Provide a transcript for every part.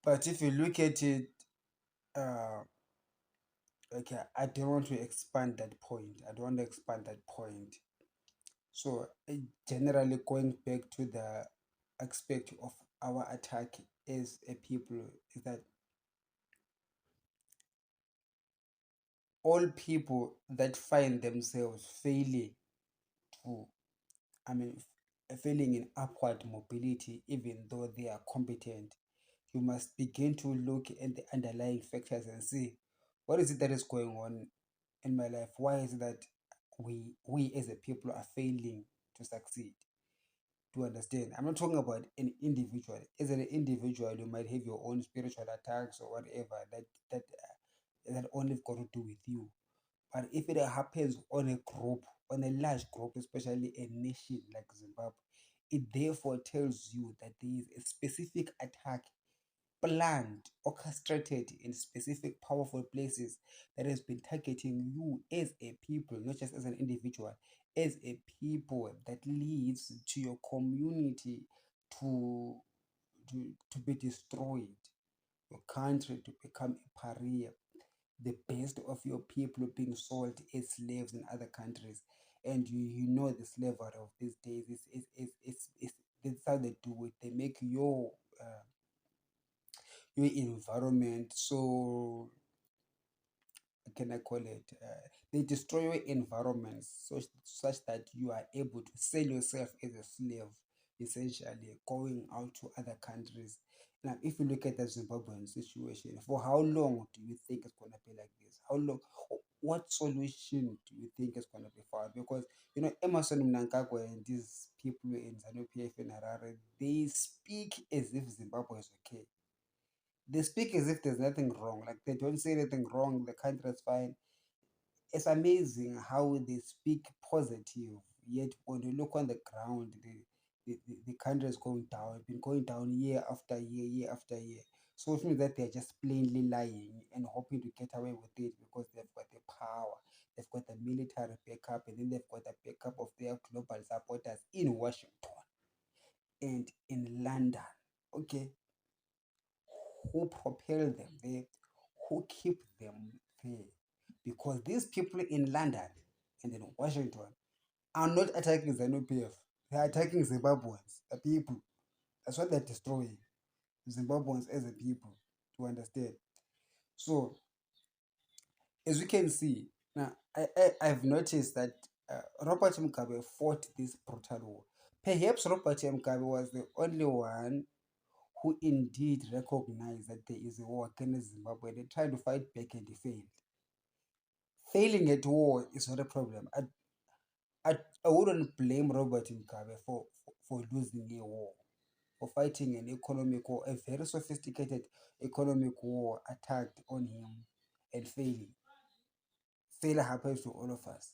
But if you look at it, uh, okay, I don't want to expand that point. I don't want to expand that point. So, generally, going back to the aspect of our attack as a people, is that all people that find themselves failing to, I mean, failing in upward mobility, even though they are competent, you must begin to look at the underlying factors and see what is it that is going on in my life. Why is it that we as a people are failing to succeed? To understand, I'm not talking about an individual. As an individual, you might have your own spiritual attacks or whatever that only got to do with you. But if it happens on a group, on a large group, especially a nation like Zimbabwe, it therefore tells you that there is a specific attack planned, orchestrated in specific powerful places that has been targeting you as a people, not just as an individual, as a people, that leads to your community to to be destroyed, your country to become a pariah, the best of your people being sold as slaves in other countries. And you know the slavery of these days is that's how they do it. They make your environment so, can I call it, they destroy your environment such that you are able to sell yourself as a slave, essentially going out to other countries. Now, if you look at the Zimbabwean situation, for how long do you think it's going to be like this? How long? What solution do you think is going to be found? Because, Emerson Mnangagwa and these people in ZANU-PF and Harare, they speak as if Zimbabwe is okay. They speak as if there's nothing wrong. Like, they don't say anything wrong. The country is fine. It's amazing how they speak positive, yet when you look on the ground, the country is going down. It's been going down year after year, year after year. So it means that they're just plainly lying and hoping to get away with it because they've got the power, they've got the military backup, and then they've got the backup of their global supporters in Washington and in London. Okay, who propel them there, who keep them there. Because these people in London and in Washington are not attacking ZANU-PF. They are attacking Zimbabweans, the people. That's what they're destroying. Zimbabweans as a people, to understand. So, as we can see, now I've noticed that Robert Mugabe fought this brutal war. Perhaps Robert Mugabe was the only one who indeed recognized that there is a war against Zimbabwe. They tried to fight back and they failed. Failing at war is not a problem. I wouldn't blame Robert Mugabe for losing a war, for fighting an economic war, a very sophisticated economic war attacked on him and failing. Failure happens to all of us.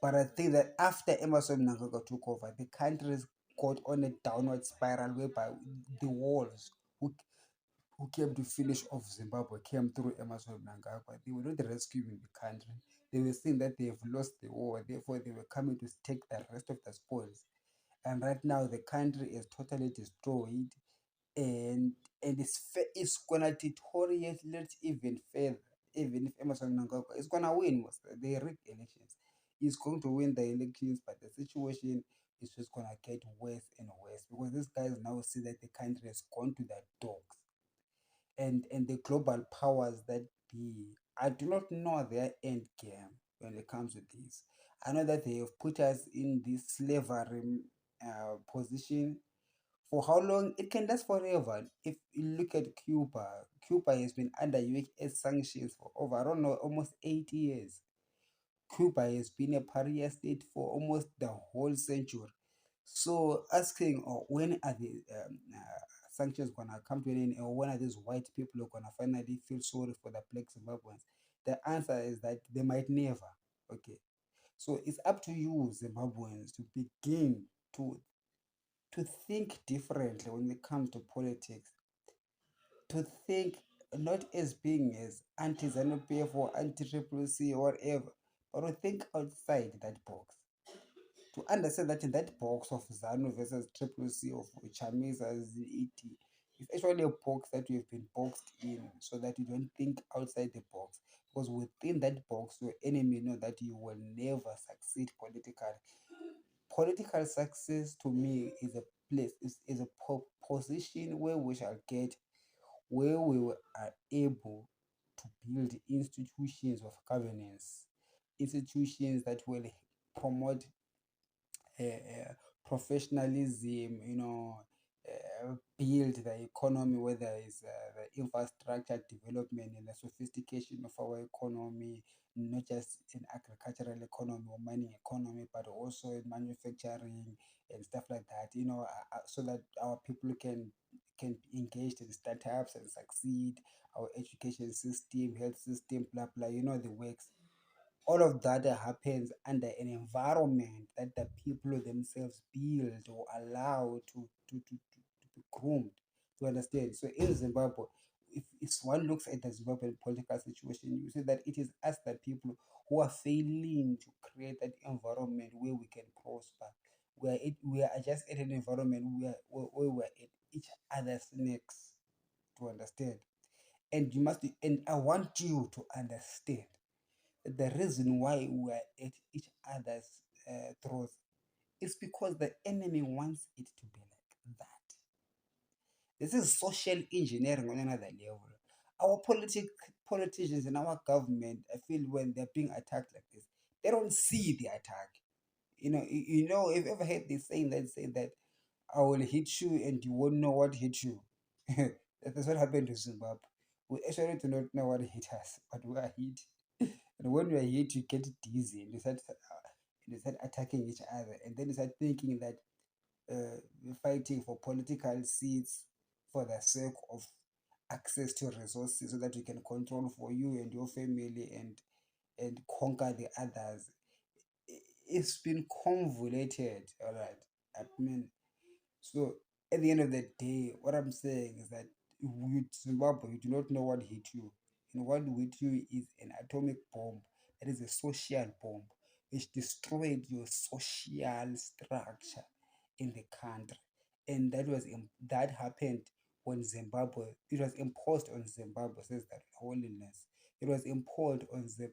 But I think that after Emerson Mnangagwa took over, the country's got on a downward spiral whereby the walls who came to finish off Zimbabwe came through Emerson Mnangagwa. They were not rescuing the country. They were saying that they have lost the war, therefore they were coming to take the rest of the spoils. And right now the country is totally destroyed, and it's gonna deteriorate even further. Even if Emerson Mnangagwa is gonna win, they rigged elections. He's going to win the elections, but the situation is just gonna get worse and worse because these guys now see that the country has gone to the dogs, and the global powers that be, I do not know their end game when it comes to this. I know that they have put us in this slavery position. For how long? It can last forever. If you look at Cuba, Cuba has been under US sanctions for over, I don't know, almost 80 years. Cuba has been a pariah state for almost the whole century. So asking, when are the sanctions gonna come to an end, or when are these white people gonna finally feel sorry for the black Zimbabweans? The answer is that they might never. Okay, so it's up to you, Zimbabweans, to begin to think differently when it comes to politics. To think not as being as anti-ZANU-PF or anti-Triple C or whatever, but to think outside that box, to understand that in that box of ZANU versus Triple C, of Chamisa, ZET, It's actually a box that you've been boxed in so that you don't think outside the box. Because within that box, your enemy know that you will never succeed politically. Political success to me is a place, is a position where we shall get, where are able to build institutions of governance, institutions that will promote uh, professionalism, build the economy, whether it's the infrastructure development and the sophistication of our economy, not just in agricultural economy or mining economy, but also in manufacturing and stuff like that, so that our people can be engaged in startups and succeed, our education system, health system, blah blah, the works. All of that happens under an environment that the people themselves build or allow to be groomed, to understand. So in Zimbabwe, if one looks at the Zimbabwean political situation, you see that it is us, the people, who are failing to create that environment where we can prosper. We are just at an environment where we're at each other's necks, to understand. And I want you to understand the reason why we are at each other's throats is because the enemy wants it to be like that. This is social engineering on another level. Our politicians and our government, I feel when they're being attacked like this, they don't see the attack. If you ever heard this saying that say that I will hit you and you won't know what hit you. That's what happened to Zimbabwe. We actually do not know what hit us, but we are hit. And when we are hit, you get dizzy and you start attacking each other. And then you start thinking that we're fighting for political seats for the sake of access to resources so that you can control for you and your family and conquer the others. It's been convoluted, all right. I mean, so at the end of the day, what I'm saying is that with Zimbabwe, you do not know what hit you. And what hit you is an atomic bomb. That is a social bomb which destroyed your social structure in the country. And that happened when Zimbabwe. It was imposed on Zimbabwe. Says that holiness. It was imposed on the.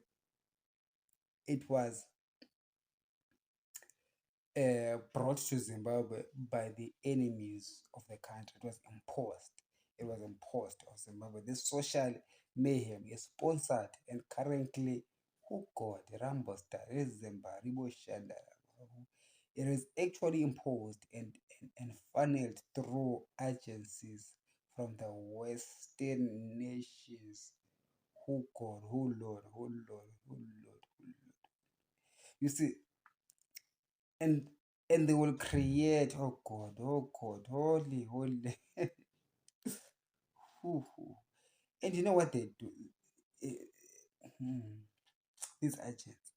It was brought to Zimbabwe by the enemies of the country. It was imposed. It was imposed on Zimbabwe. This social mayhem is sponsored and currently, oh God, Rambo Star, Ribo Shanda. It is actually imposed and funneled through agencies from the Western nations. Oh God, oh Lord, oh Lord, oh Lord, oh Lord. You see, and they will create, oh God, holy, holy. Hoo, hoo. And you know what they do? Eh, hmm, these agents,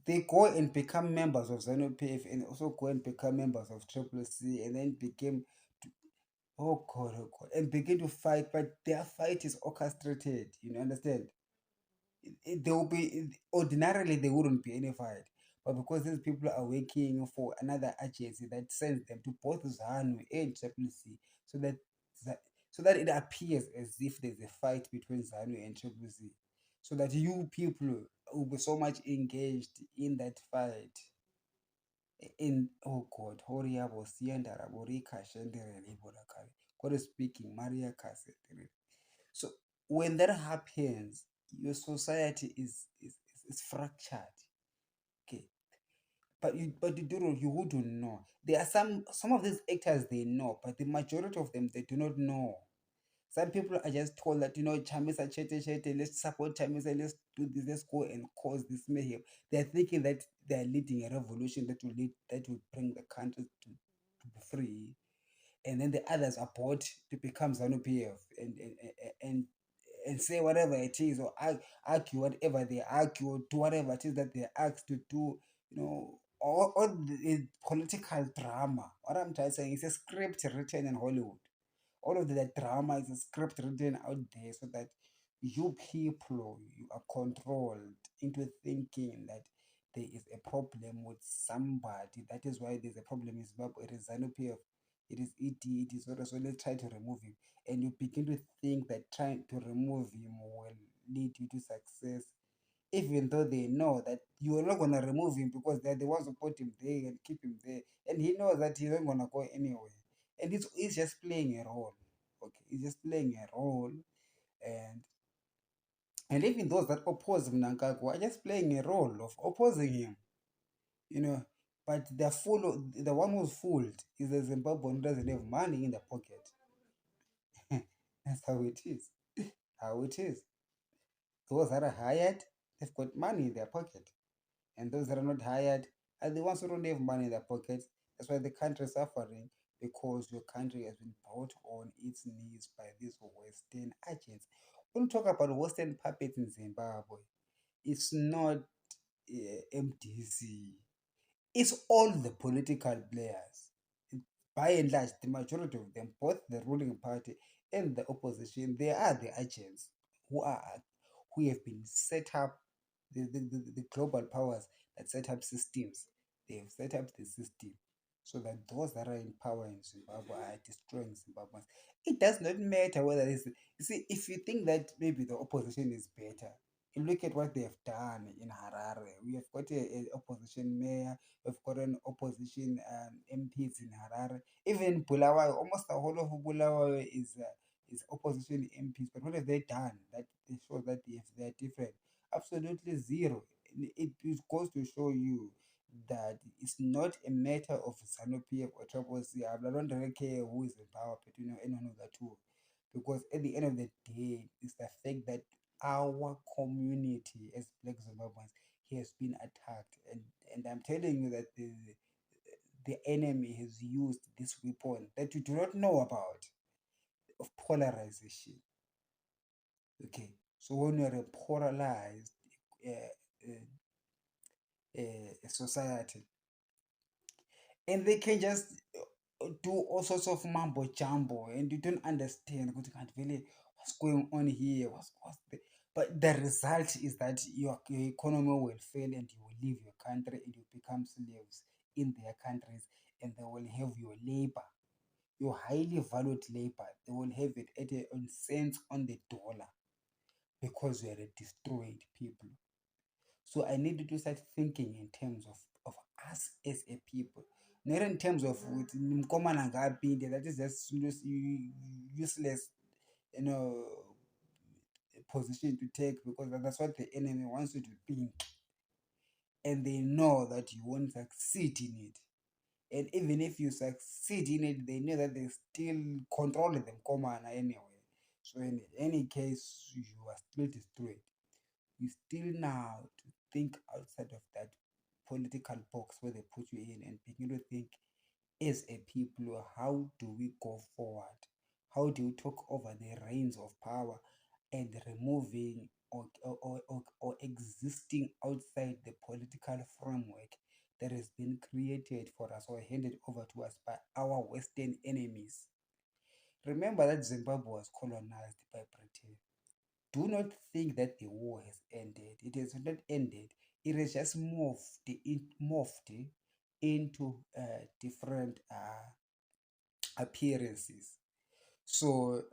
they go and become members of ZANU-PF and also go and become members of Triple C and then became, oh God, and begin to fight, but their fight is orchestrated, understand? They will be, ordinarily they wouldn't be any fight, but because these people are working for another agency that sends them to both ZANU and Triple C, so that that so that it appears as if there's a fight between ZANU and Triple C, so that you people will be so much engaged in that fight. In, oh God, Horiabo Sienda Raborika Shendere Liborakari. God is speaking, Maria Cassette. So when that happens, your society is fractured. Okay. You wouldn't know. There are some of these actors they know, but the majority of them they do not know. Some people are just told that Chamisa Chete Chete, let's support Chamisa, let's do this, let's go and cause this mayhem. They're thinking that they're leading a revolution that will bring the country to be free, and then the others are bought to become ZANU PF and and say whatever it is, or argue whatever they argue, or do whatever it is that they're asked to do, all the political drama. What I'm trying to say is a script written in Hollywood. All of the drama is a script written out there so that you are controlled into thinking that there is a problem with somebody. That is why there's a problem in Zimbabwe. It is ZANU PF. it is ED, it is so let's try to remove him. And you begin to think that trying to remove him will lead you to success, even though they know that you are not going to remove him because they're the ones who put him there and keep him there. And he knows that he's not going to go anywhere. And he's just playing a role. Okay, he's just playing a role. And and even those that oppose Mnangagwa are just playing a role of opposing him, you know. But the one who's fooled is the Zimbabwean who doesn't have money in the pocket. That's how it is. How it is. Those that are hired, they've got money in their pocket. And those that are not hired are the ones who don't have money in their pockets. That's why the country is suffering, because your country has been brought on its knees by these Western agents. When we talk about Western puppets in Zimbabwe, it's not MDC, it's all the political players. By and large, the majority of them, both the ruling party and the opposition, they are the agents who are who have been set up, the global powers that set up systems. They have set up the system so that those that are in power in Zimbabwe are destroying Zimbabweans. It does not matter whether it's, you see, if you think that maybe the opposition is better, you look at what they have done in Harare. We have got an opposition mayor, we've got an opposition MPs in Harare. Even Bulawayo, almost the whole of Bulawayo is opposition MPs. But what have they done that they show that they're different? Absolutely zero. It goes to show you that it's not a matter of ZANU-PF or Triple C. I don't really care who is in power between anyone of the two, because at the end of the day, it's the fact that our community as Black Zimbabweans has been attacked, and I'm telling you that the enemy has used this weapon that you do not know about, of polarization. Okay, so when you're a polarized uh, society, and they can just do all sorts of mambo jumbo, and you don't understand really what's going on here, but the result is that your economy will fail, and you will leave your country, and you become slaves in their countries, and they will have your labor, your highly valued labor. They will have it at a on cents on the dollar, because we are a destroyed people. So I need to start thinking in terms of us as a people, not in terms of with Mkomana ngapinde, that is just useless, you know, position to take, because that's what the enemy wants you to think, and they know that you won't succeed in it. And even if you succeed in it, they know that they still control the Mkomana anyway. So in any case, you are still destroyed. You still now to think outside of that political box where they put you in, and begin to think as a people, how do we go forward? How do we talk over the reins of power, and removing or existing outside the political framework that has been created for us or handed over to us by our Western enemies? Remember that Zimbabwe was colonized by Britain. Do not think that the war has ended. It has not ended. It has just morphed into different appearances. So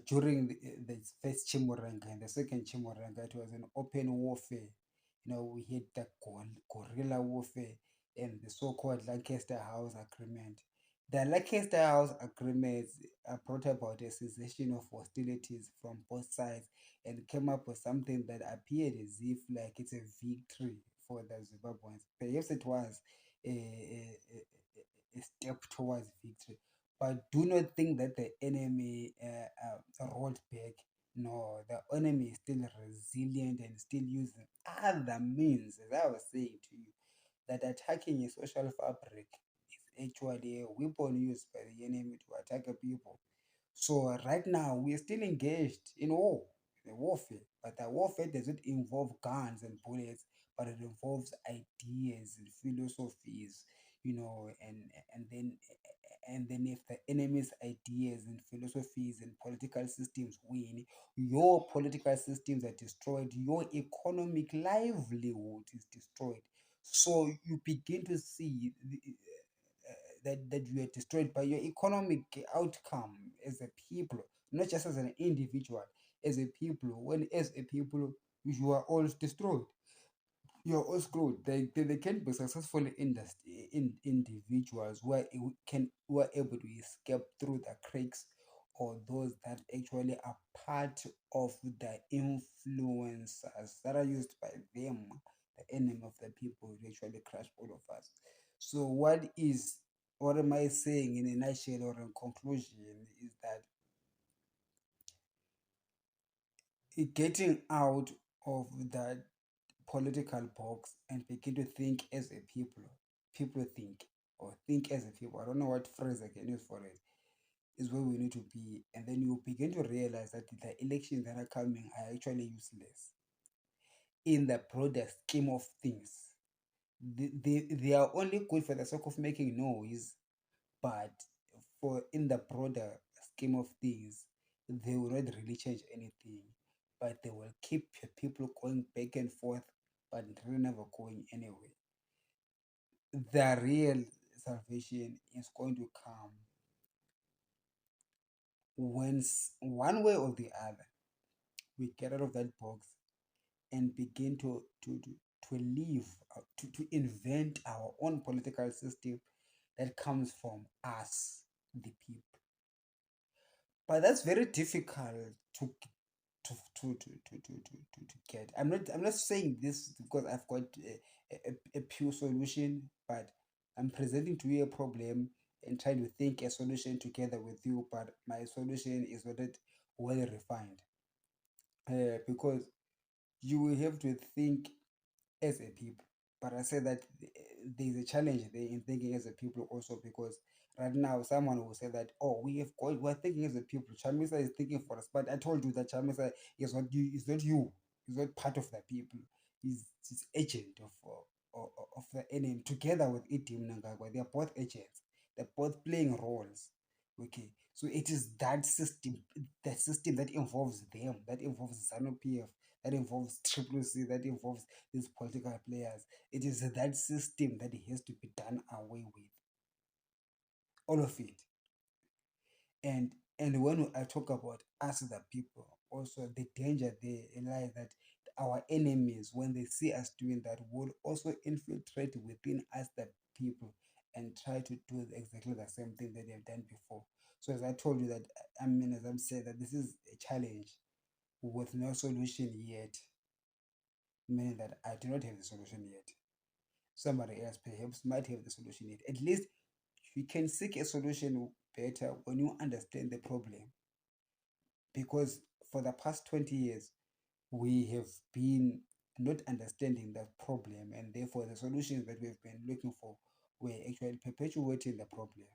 during the first Chimurenga and the second Chimurenga, it was an open warfare. You know, we had the guerrilla warfare and the so-called Lancaster House Agreement. The Lancaster House Agreement brought about a cessation of hostilities from both sides, and came up with something that appeared as if like it's a victory for the Zimbabweans. Perhaps it was a step towards victory, but do not think that the enemy rolled back. No, the enemy is still resilient and still using other means, as I was saying to you, that attacking a social fabric is actually a weapon used by the enemy to attack a people. So right now we are still engaged in war, in warfare, but the warfare doesn't involve guns and bullets, but it involves ideas and philosophies, you know, and then if the enemy's ideas and philosophies and political systems win, your political systems are destroyed, your economic livelihood is destroyed. So you begin to see that you are destroyed by your economic outcome as a people, not just as an individual, as a people. When as a people you are all destroyed, you're all screwed. They can be successful individuals who are able to escape through the cracks, or those that actually are part of the influencers that are used by them, the enemy of the people, to actually crush all of us. So what am I saying in a nutshell or in conclusion is that getting out of that political box and begin to think as a people. People think, or think as a people. I don't know what phrase I can use for it. Is where we need to be, and then you begin to realize that the elections that are coming are actually useless in the broader scheme of things. They are only good for the sake of making noise, but for in the broader scheme of things, they will not really change anything, but they will keep people going back and forth, but really never going anywhere. The real salvation is going to come once, one way or the other, we get out of that box and begin to live, to invent our own political system that comes from us, the people. But that's very difficult to get. I'm not saying this because I've got a pure solution, but I'm presenting to you a problem and trying to think a solution together with you. But my solution is not that well refined, because you will have to think as a people. But I say that there's a challenge there in thinking as a people also, because right now someone will say that, oh, we're thinking as a people. Chamisa is thinking for us, but I told you that Chamisa is not you, is not part of the people. He's agent of the enemy together with Itim Nangagwa. They are both agents. They're both playing roles. Okay, so it is that system that involves them, that involves ZANU PF, that involves Triple C, that involves these political players. It is that system that has to be done away with. All of it. And when I talk about us the people, also the danger there lies that our enemies, when they see us doing that, will also infiltrate within us the people and try to do exactly the same thing that they've done before. So as I told you that, I mean, as I'm saying, that this is a challenge with no solution yet, meaning that I do not have the solution yet. Somebody else perhaps might have the solution yet. At least you can seek a solution better when you understand the problem. Because for the past 20 years, we have been not understanding that problem, and therefore the solutions that we've been looking for were actually perpetuating the problem.